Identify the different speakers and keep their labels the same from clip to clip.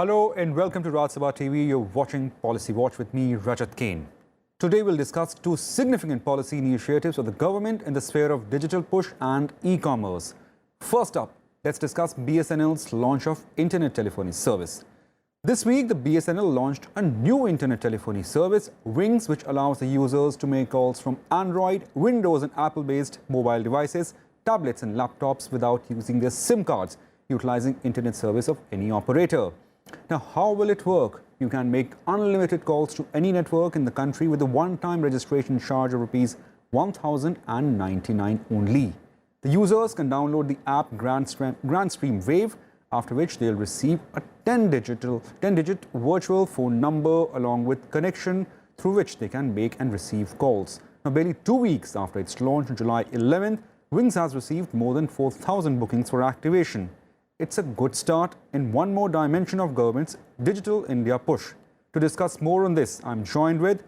Speaker 1: Hello and welcome to Rajat TV. You're watching Policy Watch with me, Rajat Kain. Today we'll discuss two significant policy initiatives of the government in the sphere of digital push and e-commerce. First up, let's discuss BSNL's launch of internet telephony service. This week, the BSNL launched a new internet telephony service, Wings, which allows the users to make calls from Android, Windows and Apple-based mobile devices, tablets and laptops without using their SIM cards, utilizing internet service of any operator. Now, how will it work? You can make unlimited calls to any network in the country with a one-time registration charge of Rs 1,099 only. The users can download the app Grandstream Wave, after which they'll receive a 10-digit virtual phone number along with connection through which they can make and receive calls. Now, barely 2 weeks after its launch on July 11th, Wings has received more than 4,000 bookings for activation. It's a good start in one more dimension of government's Digital India push. To discuss more on this, I'm joined with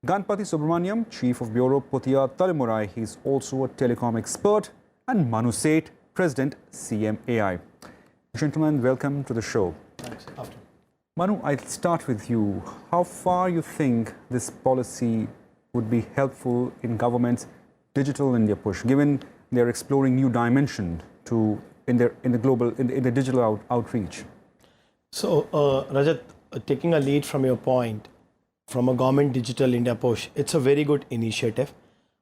Speaker 1: Ganapathy Subramaniam, Chief of Bureau, Puthiya, Thalaimurai. He's also a telecom expert, and Manu, President, CMAI. Gentlemen, welcome to the show.
Speaker 2: Thanks. After.
Speaker 1: Manu, I'll start with you. How far you think this policy would be helpful in government's Digital India push, given they're exploring new dimension in the digital outreach?
Speaker 2: So, Rajat, taking a lead from your point, from a government Digital India push, it's a very good initiative.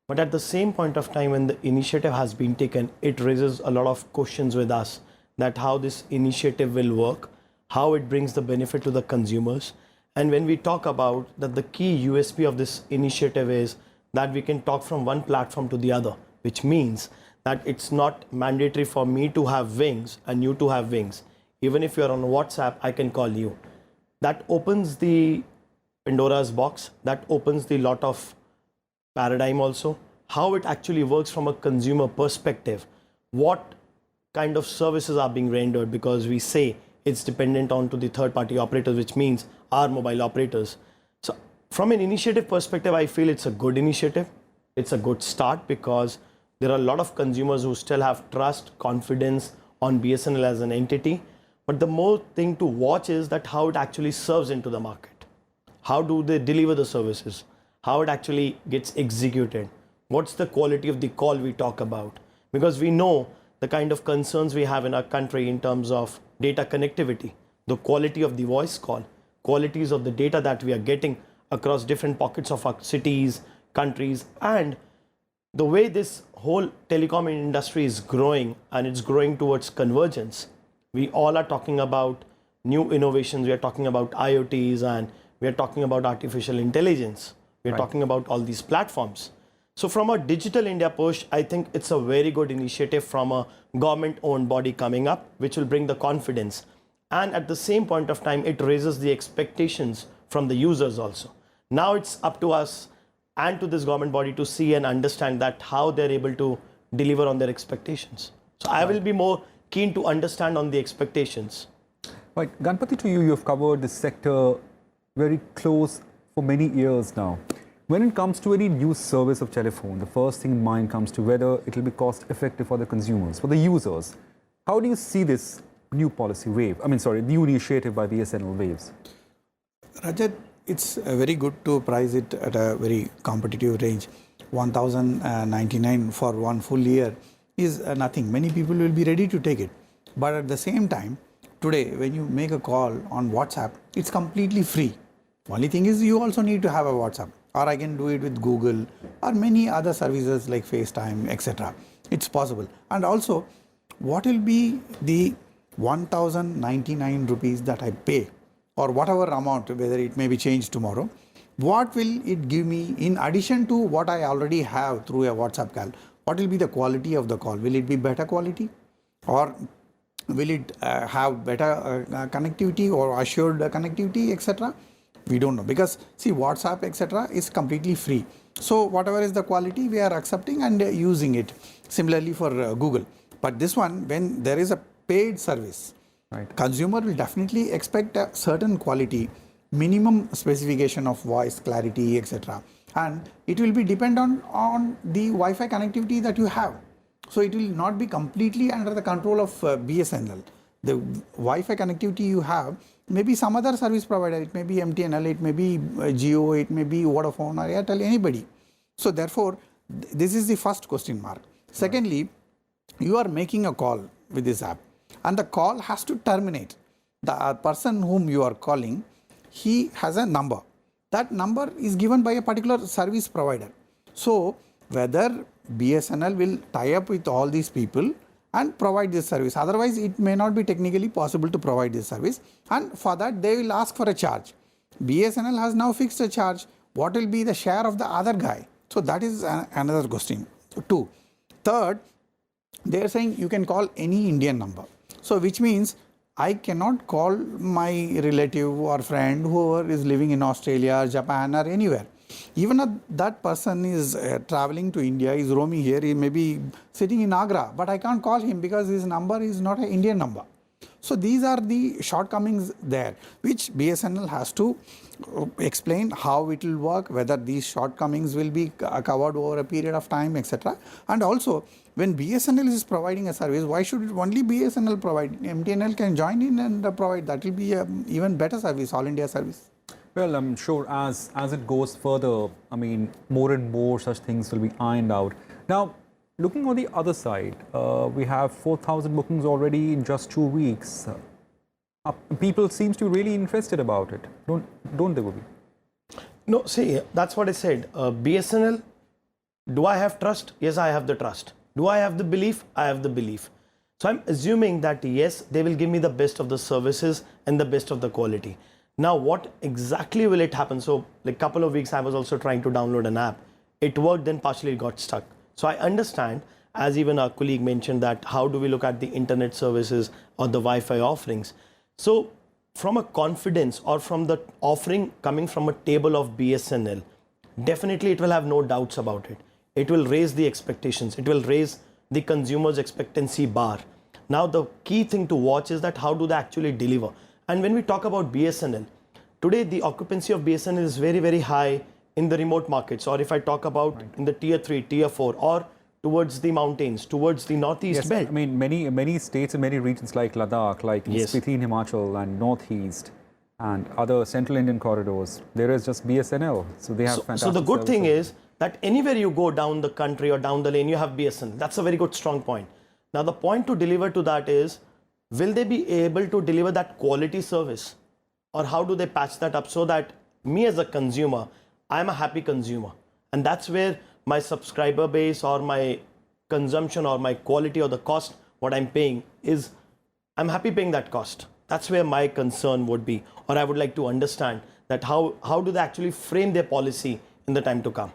Speaker 2: But at the same point of time when the initiative has been taken, it raises a lot of questions with us that how this initiative will work, how it brings the benefit to the consumers. And when we talk about that, the key USP of this initiative is that we can talk from one platform to the other, which means that it's not mandatory for me to have Wings and you to have Wings. Even if you're on WhatsApp, I can call you. That opens the Pandora's box. That opens the lot of paradigm also. How it actually works from a consumer perspective. What kind of services are being rendered, because we say it's dependent on to the third-party operators, which means our mobile operators. So from an initiative perspective, I feel it's a good initiative. It's a good start because there are a lot of consumers who still have trust, confidence on BSNL as an entity. But the more thing to watch is that how it actually serves into the market. How do they deliver the services? How it actually gets executed? What's the quality of the call we talk about? Because we know the kind of concerns we have in our country in terms of data connectivity, the quality of the voice call, qualities of the data that we are getting across different pockets of our cities, countries, and the way this whole telecom industry is growing, and it's growing towards convergence. We all are talking about new innovations. We are talking about IoTs, and we are talking about artificial intelligence. We are talking about all these platforms. So from a Digital India push, I think it's a very good initiative from a government-owned body coming up, which will bring the confidence. And at the same point of time, it raises the expectations from the users also. Now it's up to us and to this government body to see and understand that how they're able to deliver on their expectations. So I will be more keen to understand on the expectations.
Speaker 1: Right, Ganapathy, to you, you've covered this sector very close for many years now. When it comes to any new service of telephone, the first thing in mind comes to whether it will be cost effective for the consumers, for the users. How do you see this new policy new initiative by BSNL Waves?
Speaker 3: Rajat, it's very good to price it at a very competitive range. 1,099 for one full year is nothing. Many people will be ready to take it. But at the same time, today, when you make a call on WhatsApp, it's completely free. Only thing is you also need to have a WhatsApp. Or I can do it with Google or many other services like FaceTime, etc. It's possible. And also, what will be the 1,099 rupees that I pay, or whatever amount, whether it may be changed tomorrow, what will it give me in addition to what I already have through a WhatsApp call? What will be the quality of the call? Will it be better quality? Or will it have better connectivity or assured connectivity, etc.? We don't know, because see, WhatsApp, etc. is completely free. So whatever is the quality, we are accepting and using it. Similarly for Google. But this one, when there is a paid service, consumer will definitely expect a certain quality, minimum specification of voice, clarity, etc. And it will be dependent on the Wi-Fi connectivity that you have. So it will not be completely under the control of BSNL. The Wi-Fi connectivity you have maybe some other service provider. It may be MTNL, it may be Jio, it may be Vodafone or Airtel, anybody. So therefore, this is the first question mark. Secondly, you are making a call with this app and the call has to terminate. The person whom you are calling, he has a number. That number is given by a particular service provider. So whether BSNL will tie up with all these people and provide this service. Otherwise, it may not be technically possible to provide this service. And for that, they will ask for a charge. BSNL has now fixed a charge. What will be the share of the other guy? So that is another question. 2. Third, they are saying you can call any Indian number. So which means I cannot call my relative or friend whoever is living in Australia, Japan or anywhere. Even if that person is traveling to India, is roaming here, he may be sitting in Agra, but I can't call him because his number is not an Indian number. So these are the shortcomings there, which BSNL has to explain how it will work, whether these shortcomings will be covered over a period of time, etc. And also, when BSNL is providing a service, why should it only BSNL provide? MTNL can join in and provide. That will be an even better service, all India service.
Speaker 1: Well, I'm sure as it goes further, I mean, more and more such things will be ironed out. Now, looking on the other side, we have 4,000 bookings already in just 2 weeks. People seems to be really interested about it, don't they, Bobby?
Speaker 2: No, see, that's what I said. BSNL, do I have trust? Yes, I have the trust. Do I have the belief? I have the belief. So I'm assuming that yes, they will give me the best of the services and the best of the quality. Now, what exactly will it happen? So, like a couple of weeks, I was also trying to download an app. It worked, then partially it got stuck. So I understand, as even our colleague mentioned, that how do we look at the internet services or the Wi-Fi offerings? So from a confidence or from the offering coming from a table of BSNL, definitely it will have no doubts about it. It will raise the expectations. It will raise the consumer's expectancy bar. Now, the key thing to watch is that how do they actually deliver? And when we talk about BSNL, today the occupancy of BSNL is very, very high in the remote markets, or if I talk about in the tier 3, tier 4, or towards the mountains, towards the northeast belt.
Speaker 1: I mean, many states and many regions like Ladakh, like Spiti in Himachal and northeast and other central Indian corridors, there is just BSNL. So they have fantastic
Speaker 2: So the good
Speaker 1: services.
Speaker 2: thing is that anywhere you go down the country or down the lane, you have BSNL. That's a very good strong point. Now, the point to deliver to that is, will they be able to deliver that quality service? Or how do they patch that up so that me as a consumer, I'm a happy consumer? And that's where my subscriber base or my consumption or my quality or the cost, what I'm paying is, I'm happy paying that cost. That's where my concern would be. Or I would like to understand that how do they actually frame their policy in the time to come?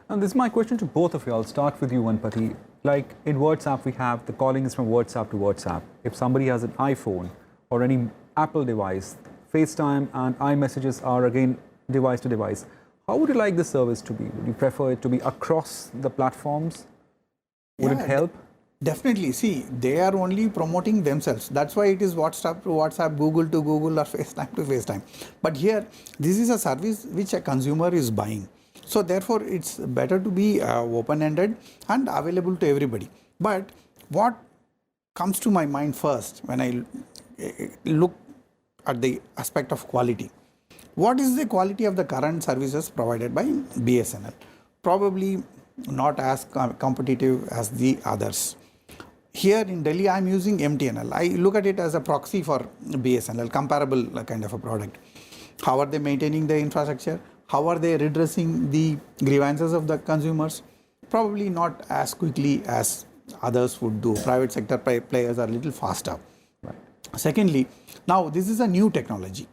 Speaker 1: And this is my question to both of you. I'll start with you, Ganapathy. Like in WhatsApp, we have the calling is from WhatsApp to WhatsApp. If somebody has an iPhone or any Apple device, FaceTime and iMessages are again device to device. How would you like this service to be? Would you prefer it to be across the platforms? Would it help?
Speaker 3: Definitely. See, they are only promoting themselves. That's why it is WhatsApp to WhatsApp, Google to Google, or FaceTime to FaceTime. But here, this is a service which a consumer is buying. So therefore, it's better to be open-ended and available to everybody. But what comes to my mind first when I look at the aspect of quality? What is the quality of the current services provided by BSNL? Probably not as competitive as the others. Here in Delhi, I am using MTNL. I look at it as a proxy for BSNL, comparable kind of a product. How are they maintaining the infrastructure? How are they redressing the grievances of the consumers? Probably not as quickly as others would do. Private sector players are a little faster.
Speaker 1: Right.
Speaker 3: Secondly, now this is a new technology.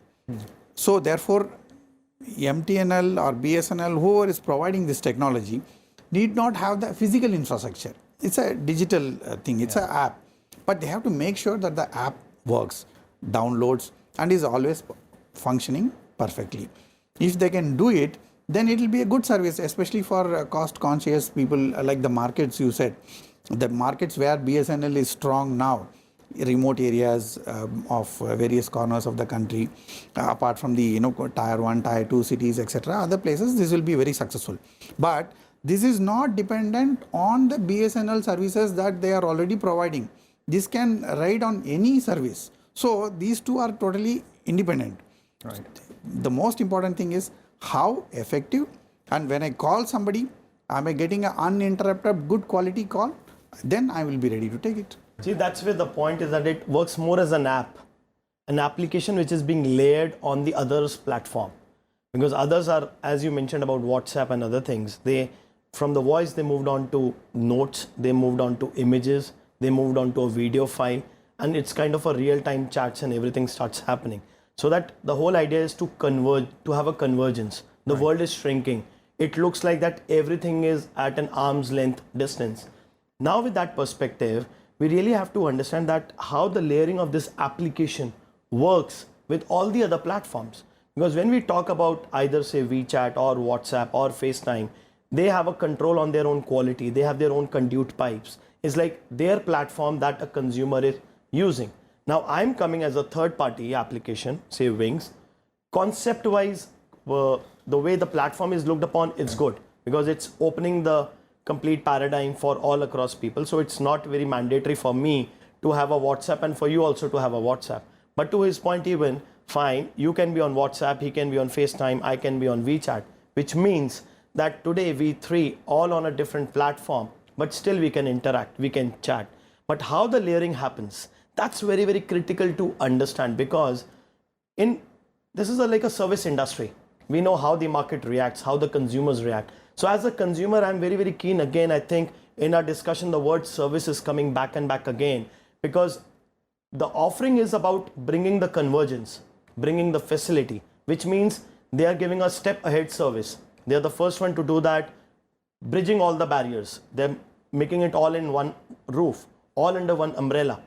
Speaker 3: So therefore, MTNL or BSNL, whoever is providing this technology, need not have the physical infrastructure. It's a digital thing, it's an app. But they have to make sure that the app works, downloads, and is always functioning perfectly. If they can do it, then it will be a good service, especially for cost-conscious people like the markets you said. The markets where BSNL is strong now, remote areas of various corners of the country, apart from the tier 1, tier 2 cities, etc. Other places, this will be very successful. But this is not dependent on the BSNL services that they are already providing. This can ride on any service. So these two are totally independent.
Speaker 1: Right.
Speaker 3: The most important thing is how effective, and when I call somebody, am I getting an uninterrupted, good quality call? Then I will be ready to take it.
Speaker 2: See, that's where the point is that it works more as an app, an application which is being layered on the other's platform. Because others are, as you mentioned about WhatsApp and other things, from the voice, they moved on to notes, they moved on to images, they moved on to a video file, and it's kind of a real-time chats and everything starts happening. So that the whole idea is to converge, to have a convergence. The world is shrinking. It looks like that everything is at an arm's length distance. Now with that perspective, we really have to understand that how the layering of this application works with all the other platforms. Because when we talk about either say WeChat or WhatsApp or FaceTime, they have a control on their own quality. They have their own conduit pipes. It's like their platform that a consumer is using. Now I'm coming as a third party application, say Wings. Concept wise, the way the platform is looked upon, it's good because it's opening the complete paradigm for all across people. So it's not very mandatory for me to have a WhatsApp and for you also to have a WhatsApp. But to his point even, fine, you can be on WhatsApp, he can be on FaceTime, I can be on WeChat, which means that today we three all on a different platform, but still we can interact, we can chat. But how the layering happens, that's very, very critical to understand because this is like a service industry. We know how the market reacts, how the consumers react. So as a consumer, I'm very, very keen. Again, I think in our discussion, the word service is coming back and back again because the offering is about bringing the convergence, bringing the facility, which means they are giving a step ahead service. They are the first one to do that, bridging all the barriers. They're making it all in one roof, all under one umbrella.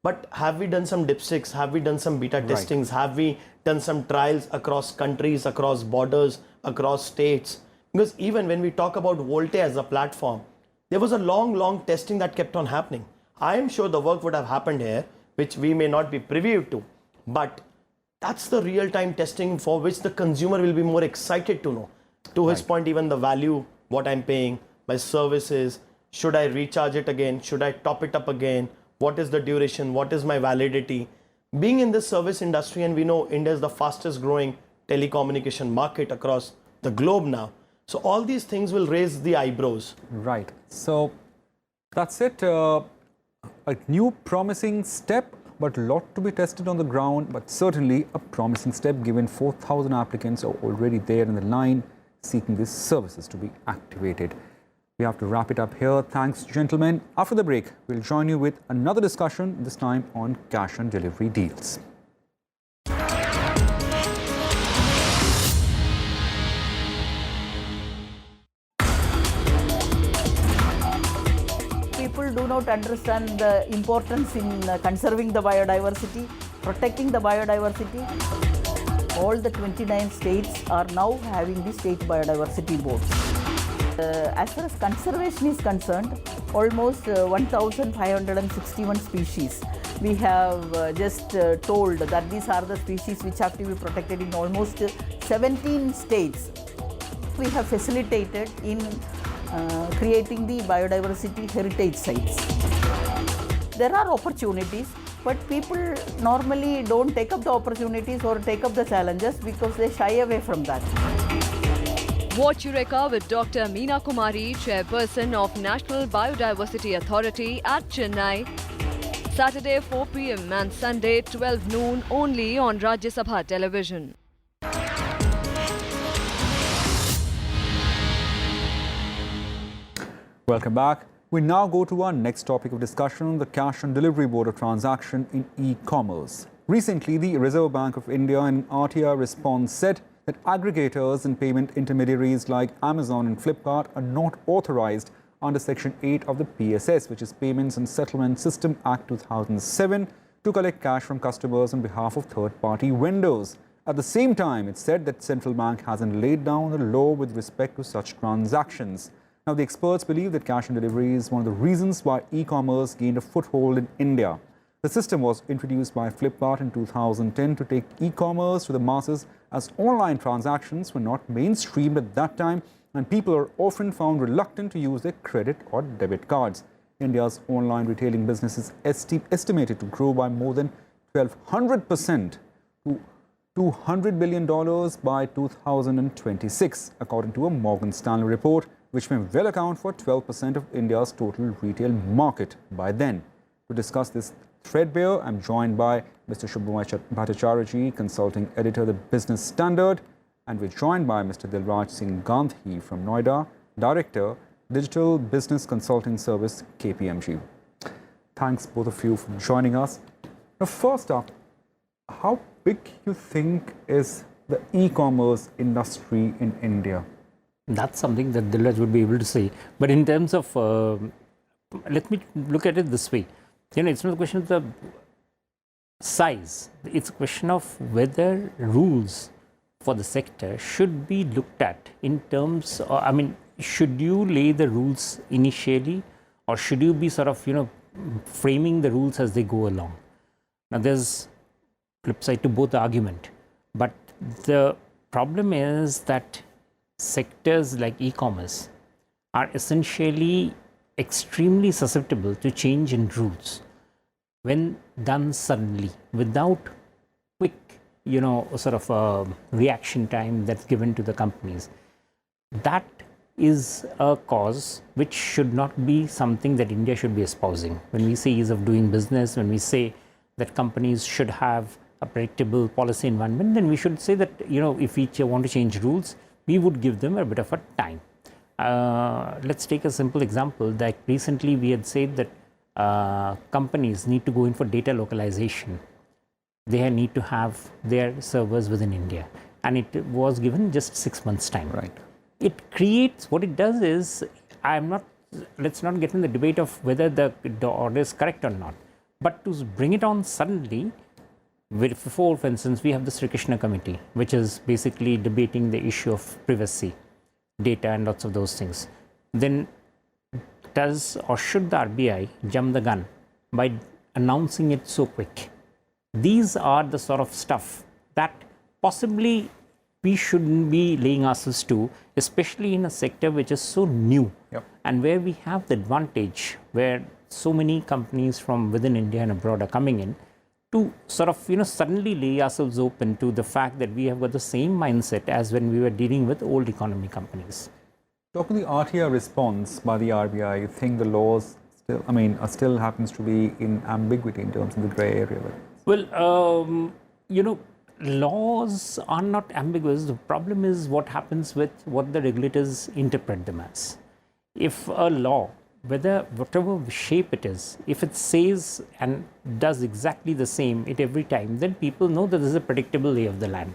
Speaker 2: But have we done some dipsticks? Have we done some beta testings? Have we done some trials across countries, across borders, across states? Because even when we talk about Volte as a platform, there was a long testing that kept on happening. I am sure the work would have happened here, which we may not be privy to, but that's the real-time testing for which the consumer will be more excited to know. To his point, even the value, what I'm paying, my services, should I recharge it again? Should I top it up again? What is the duration? What is my validity? Being in this service industry, and we know India is the fastest growing telecommunication market across the globe now. So all these things will raise the eyebrows.
Speaker 1: Right. So that's it. A new promising step, but a lot to be tested on the ground, but certainly a promising step given 4,000 applicants are already there in the line seeking these services to be activated. We have to wrap it up here. Thanks, gentlemen. After the break, we'll join you with another discussion, this time on cash and delivery deals.
Speaker 4: People do not understand the importance in conserving the biodiversity, protecting the biodiversity. All the 29 states are now having the state biodiversity boards. As far as conservation is concerned, almost 1,561 species. We have just told that these are the species which have to be protected in almost 17 states. We have facilitated in creating the biodiversity heritage sites. There are opportunities, but people normally don't take up the opportunities or take up the challenges because they shy away from that.
Speaker 5: Watch Eureka with Dr. Meena Kumari, Chairperson of National Biodiversity Authority at Chennai. Saturday 4 p.m. and Sunday 12 noon only on Rajya Sabha television.
Speaker 1: Welcome back. We now go to our next topic of discussion, the Cash and Delivery Board of Transaction in e-commerce. Recently, the Reserve Bank of India in RTI response said that aggregators and payment intermediaries like Amazon and Flipkart are not authorized under Section 8 of the PSS, which is Payments and Settlement System Act 2007, to collect cash from customers on behalf of third-party vendors. At the same time, it said that central bank hasn't laid down the law with respect to such transactions. Now, the experts believe that cash on delivery is one of the reasons why e-commerce gained a foothold in India. The system was introduced by Flipkart in 2010 to take e-commerce to the masses, as online transactions were not mainstreamed at that time and people are often found reluctant to use their credit or debit cards. India's online retailing business is estimated to grow by more than 1,200% to to $200 billion by 2026, according to a Morgan Stanley report, which may well account for 12% of India's total retail market by then. To discuss this threadbare, I'm joined by Mr. Subhomoy Bhattacharjee, consulting editor, The Business Standard, and we're joined by Mr. Dilraj Singh Gandhi from Noida, director, Digital Business Consulting Service, KPMG. Thanks both of you for joining us. Now, first up, how big you think is the e-commerce industry in India?
Speaker 6: That's something that Dilraj would be able to say. But in terms of, let me look at it this way. It's not a question of the size. It's a question of whether rules for the sector should be looked at in terms of, should you lay the rules initially, or should you be sort of, framing the rules as they go along? Now, there's flip side to both the argument. But the problem is that sectors like e-commerce are essentially extremely susceptible to change in rules when done suddenly without quick, reaction time that's given to the companies. That is a cause which should not be something that India should be espousing. When we say ease of doing business, when we say that companies should have a predictable policy environment, then we should say that, if we want to change rules, we would give them a bit of a time. Let's take a simple example that recently we had said that companies need to go in for data localization. They need to have their servers within India, and it was given just 6 months' time.
Speaker 1: Right.
Speaker 6: It creates, what it does is, let's not get in the debate of whether the order is correct or not, but to bring it on suddenly. For instance, we have the Sri Krishna committee, which is basically debating the issue of privacy, data, and lots of those things. Then does or should the RBI jump the gun by announcing it so quick? These are the sort of stuff that possibly we shouldn't be laying ourselves to, especially in a sector which is so new.
Speaker 1: Yep.
Speaker 6: And where we have the advantage, where so many companies from within India and abroad are coming in, to sort of, suddenly lay ourselves open to the fact that we have got the same mindset as when we were dealing with old economy companies.
Speaker 1: Talking the RTR response by the RBI, you think the laws still happens to be in ambiguity in terms of the grey area?
Speaker 6: Well, laws are not ambiguous. The problem is what happens with what the regulators interpret them as. If a law, whatever shape it is, if it says and does exactly the same at every time, then people know that this is a predictable lay of the land.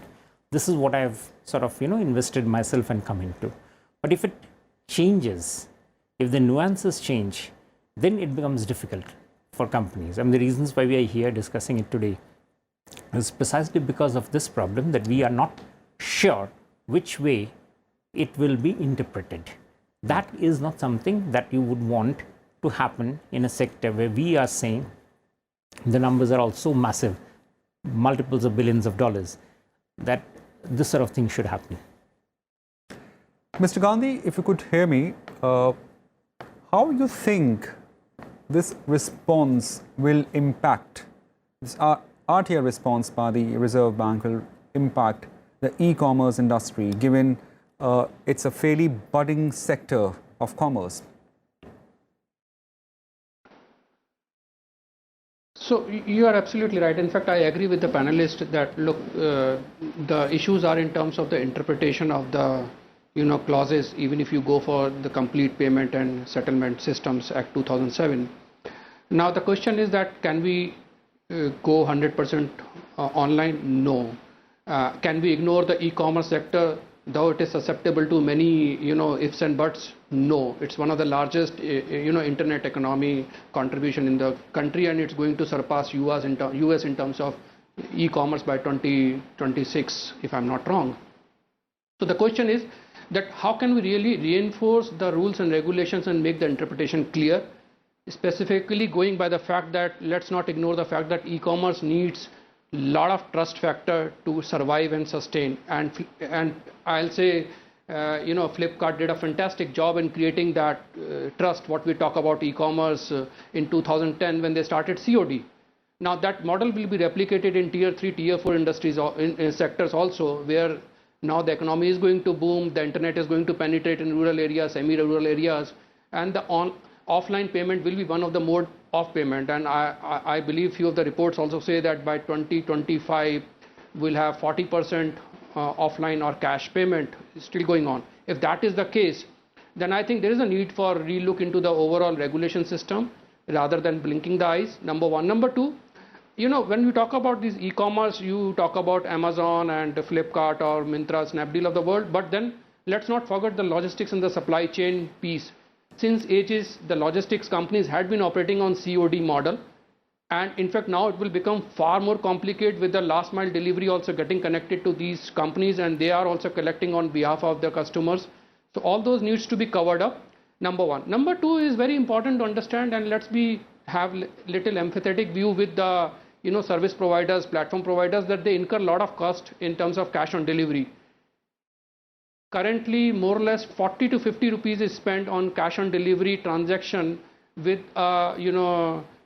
Speaker 6: This is what I've sort of, invested myself and come into. But if it changes, if the nuances change, then it becomes difficult for companies. The reasons why we are here discussing it today is precisely because of this problem, that we are not sure which way it will be interpreted. That is not something that you would want to happen in a sector where we are saying the numbers are also massive, multiples of billions of dollars, that this sort of thing should happen.
Speaker 1: Mr. Gandhi, if you could hear me, how you think this response will impact, this RTR response by the Reserve Bank will impact the e-commerce industry, given it's a fairly budding sector of commerce?
Speaker 7: So you are absolutely right. In fact, I agree with the panelist that look, the issues are in terms of the interpretation of the clauses. Even if you go for the Complete Payment and Settlement Systems Act 2007. Now the question is that can we go 100% online? No. Can we ignore the e-commerce sector, though it is susceptible to many ifs and buts? No. It's one of the largest internet economy contribution in the country, and it's going to surpass US in terms of e-commerce by 2026, if I'm not wrong. So the question is that how can we really reinforce the rules and regulations and make the interpretation clear, specifically going by the fact that let's not ignore the fact that e-commerce needs a lot of trust factor to survive and sustain, and I'll say Flipkart did a fantastic job in creating that trust, what we talk about e-commerce in 2010 when they started COD. Now that model will be replicated in tier 3, tier 4 industries or in sectors also, where now the economy is going to boom, the internet is going to penetrate in rural areas, semi-rural areas, and the offline payment will be one of the mode of payment. And I believe few of the reports also say that by 2025 we'll have 40% offline or cash payment still going on. If that is the case, then I think there is a need for relook into the overall regulation system rather than blinking the eyes, number one. Number two, when we talk about this e-commerce, you talk about Amazon and Flipkart or Myntra, Snapdeal of the world, but then let's not forget the logistics and the supply chain piece. Since ages, the logistics companies had been operating on COD model, and in fact now it will become far more complicated with the last mile delivery also getting connected to these companies, and they are also collecting on behalf of the customers. So all those needs to be covered up, number one. Number two is very important to understand, and let's have little empathetic view with the service providers, platform providers, that they incur a lot of cost in terms of cash on delivery. Currently, more or less 40 to 50 rupees is spent on cash on delivery transaction with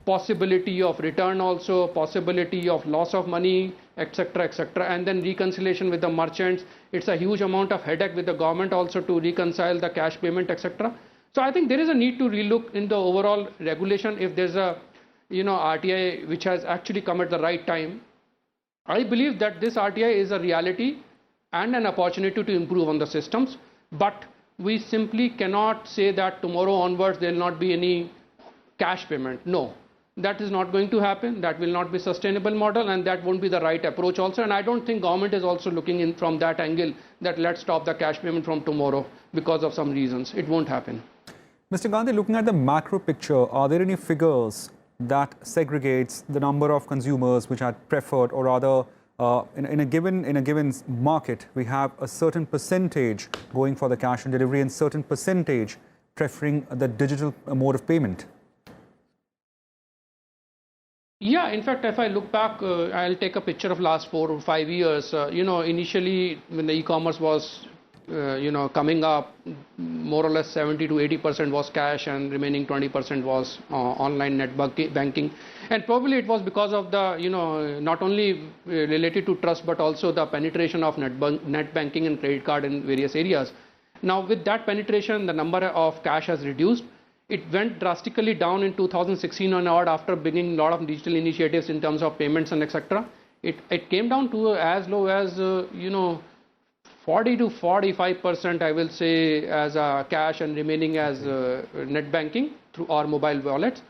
Speaker 7: possibility of return also, possibility of loss of money, etc., and then reconciliation with the merchants. It's a huge amount of headache with the government also to reconcile the cash payment, etc. So I think there is a need to relook in the overall regulation if there's a RTI which has actually come at the right time. I believe that this RTI is a reality and an opportunity to improve on the systems, but we simply cannot say that tomorrow onwards there will not be any cash payment. No, that is not going to happen. That will not be sustainable model, and that won't be the right approach also. And I don't think government is also looking in from that angle that let's stop the cash payment from tomorrow because of some reasons. It won't happen.
Speaker 1: Mr. Gandhi, looking at the macro picture, are there any figures that segregates the number of consumers which had preferred, or rather in a given market, we have a certain percentage going for the cash on delivery and certain percentage preferring the digital mode of payment?
Speaker 7: Yeah, in fact, if I look back, I'll take a picture of last 4 or 5 years. Initially when the e-commerce was coming up, more or less 70 to 80% was cash and remaining 20% was online net banking. And probably it was because of the, not only related to trust, but also the penetration of net banking and credit card in various areas. Now with that penetration, the number of cash has reduced. It went drastically down in 2016 onward after beginning a lot of digital initiatives in terms of payments and etc. It came down to as low as 40 to 45%, I will say, as cash and remaining as net banking through our mobile wallets.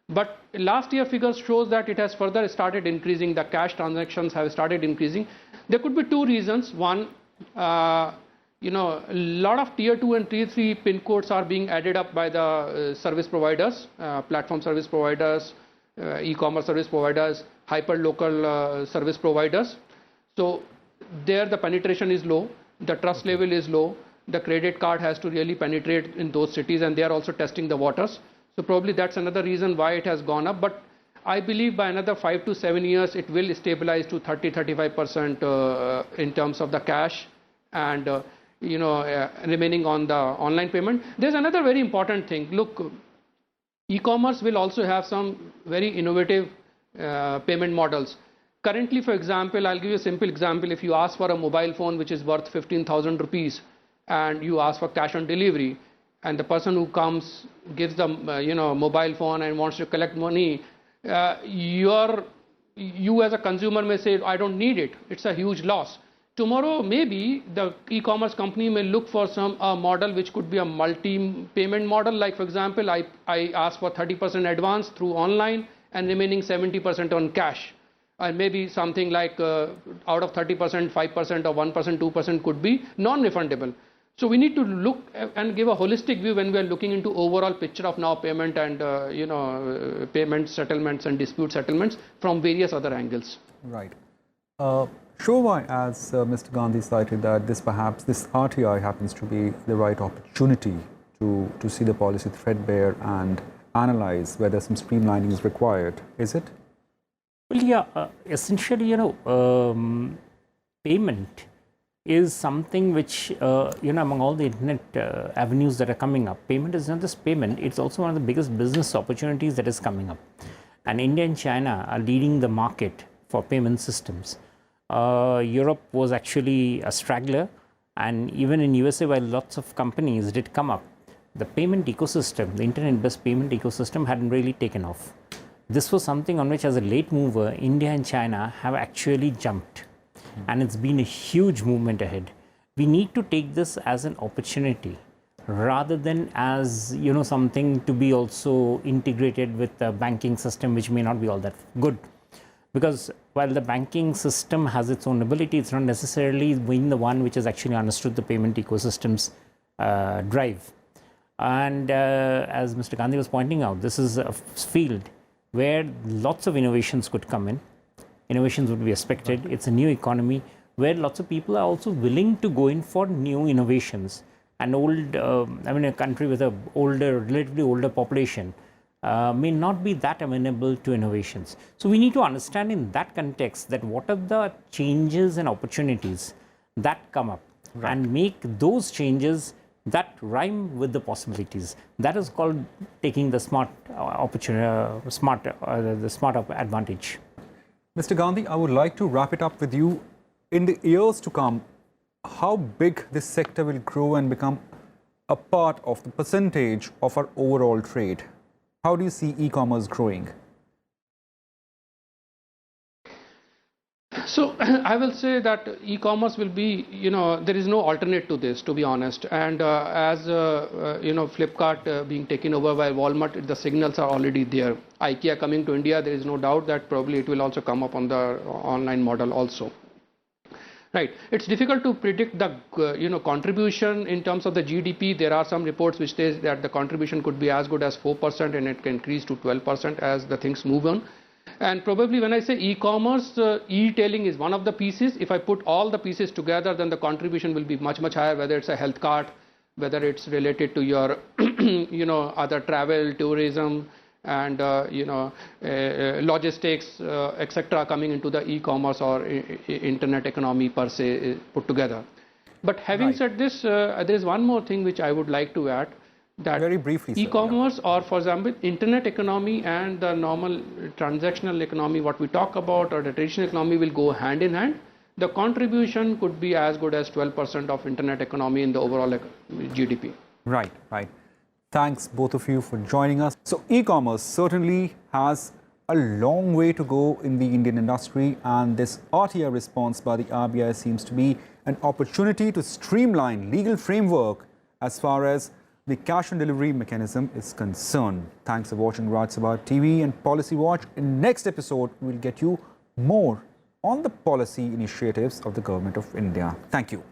Speaker 7: But last year figures shows that it has further started increasing. The cash transactions have started increasing. There could be two reasons. One, a lot of tier 2 and tier 3 pin codes are being added up by the service providers, platform service providers, e-commerce service providers, hyper-local service providers. So there the penetration is low, the trust level is low, the credit card has to really penetrate in those cities, and they are also testing the waters. So probably that's another reason why it has gone up. But I believe by another 5 to 7 years, it will stabilize to 30-35% in terms of the cash and remaining on the online payment. There's another very important thing. Look, e-commerce will also have some very innovative payment models. Currently, for example, I'll give you a simple example. If you ask for a mobile phone which is worth 15,000 rupees and you ask for cash on delivery, and the person who comes gives the mobile phone and wants to collect money, you as a consumer may say, I don't need it. It's a huge loss. Tomorrow, maybe the e-commerce company may look for some model which could be a multi-payment model. Like, for example, I ask for 30% advance through online and remaining 70% on cash. And maybe something like out of 30%, 5% or 1%, 2% could be non-refundable. So we need to look and give a holistic view when we are looking into overall picture of now payment and payment settlements and dispute settlements from various other angles.
Speaker 1: Right. Sure, why, as Mr. Gandhi cited, that this RTI happens to be the right opportunity to see the policy threadbare and analyze whether some streamlining is required. Is it?
Speaker 6: Well, yeah, essentially, payment is something which, among all the internet avenues that are coming up, payment is not just payment, it's also one of the biggest business opportunities that is coming up. And India and China are leading the market for payment systems. Europe was actually a straggler, and even in USA, while lots of companies did come up, the payment ecosystem, the internet-based payment ecosystem hadn't really taken off. This was something on which, as a late mover, India and China have actually jumped. And it's been a huge movement ahead. We need to take this as an opportunity rather than as, you know, something to be also integrated with the banking system, which may not be all that good. Because while the banking system has its own ability, it's not necessarily being the one which has actually understood the payment ecosystem's drive. And as Mr. Gandhi was pointing out, this is a field where lots of innovations could come in. Innovations would be expected. It's a new economy where lots of people are also willing to go in for new innovations. And a country with a relatively older population may not be that amenable to innovations. So we need to understand in that context that what are the changes and opportunities that come up, and make those changes that rhyme with the possibilities. That is called taking the smart advantage.
Speaker 1: Mr. Gandhi, I would like to wrap it up with you. In the years to come, how big this sector will grow and become a part of the percentage of our overall trade? How do you see e-commerce growing?
Speaker 7: So I will say that e-commerce will be, there is no alternate to this, to be honest. And as Flipkart being taken over by Walmart, the signals are already there. IKEA coming to India, there is no doubt that probably it will also come up on the online model also. Right. It's difficult to predict the contribution in terms of the GDP. There are some reports which say that the contribution could be as good as 4% and it can increase to 12% as the things move on. And probably when I say e-commerce, e-tailing is one of the pieces. If I put all the pieces together, then the contribution will be much, much higher, whether it's a health card, whether it's related to your, other travel, tourism, and logistics, etc., coming into the e-commerce or internet economy per se put together. But having said this, there is one more thing which I would like to add, that
Speaker 1: very briefly,
Speaker 7: e-commerce or, for example, internet economy and the normal transactional economy, what we talk about, or the traditional economy, will go hand in hand. The contribution could be as good as 12% of internet economy in the overall GDP.
Speaker 1: Right, right. Thanks both of you for joining us. So e-commerce certainly has a long way to go in the Indian industry, and this RTI response by the RBI seems to be an opportunity to streamline legal framework as far as the cash on delivery mechanism is concerned. Thanks for watching Rajat TV and Policy Watch. In next episode, we'll get you more on the policy initiatives of the Government of India. Thank you.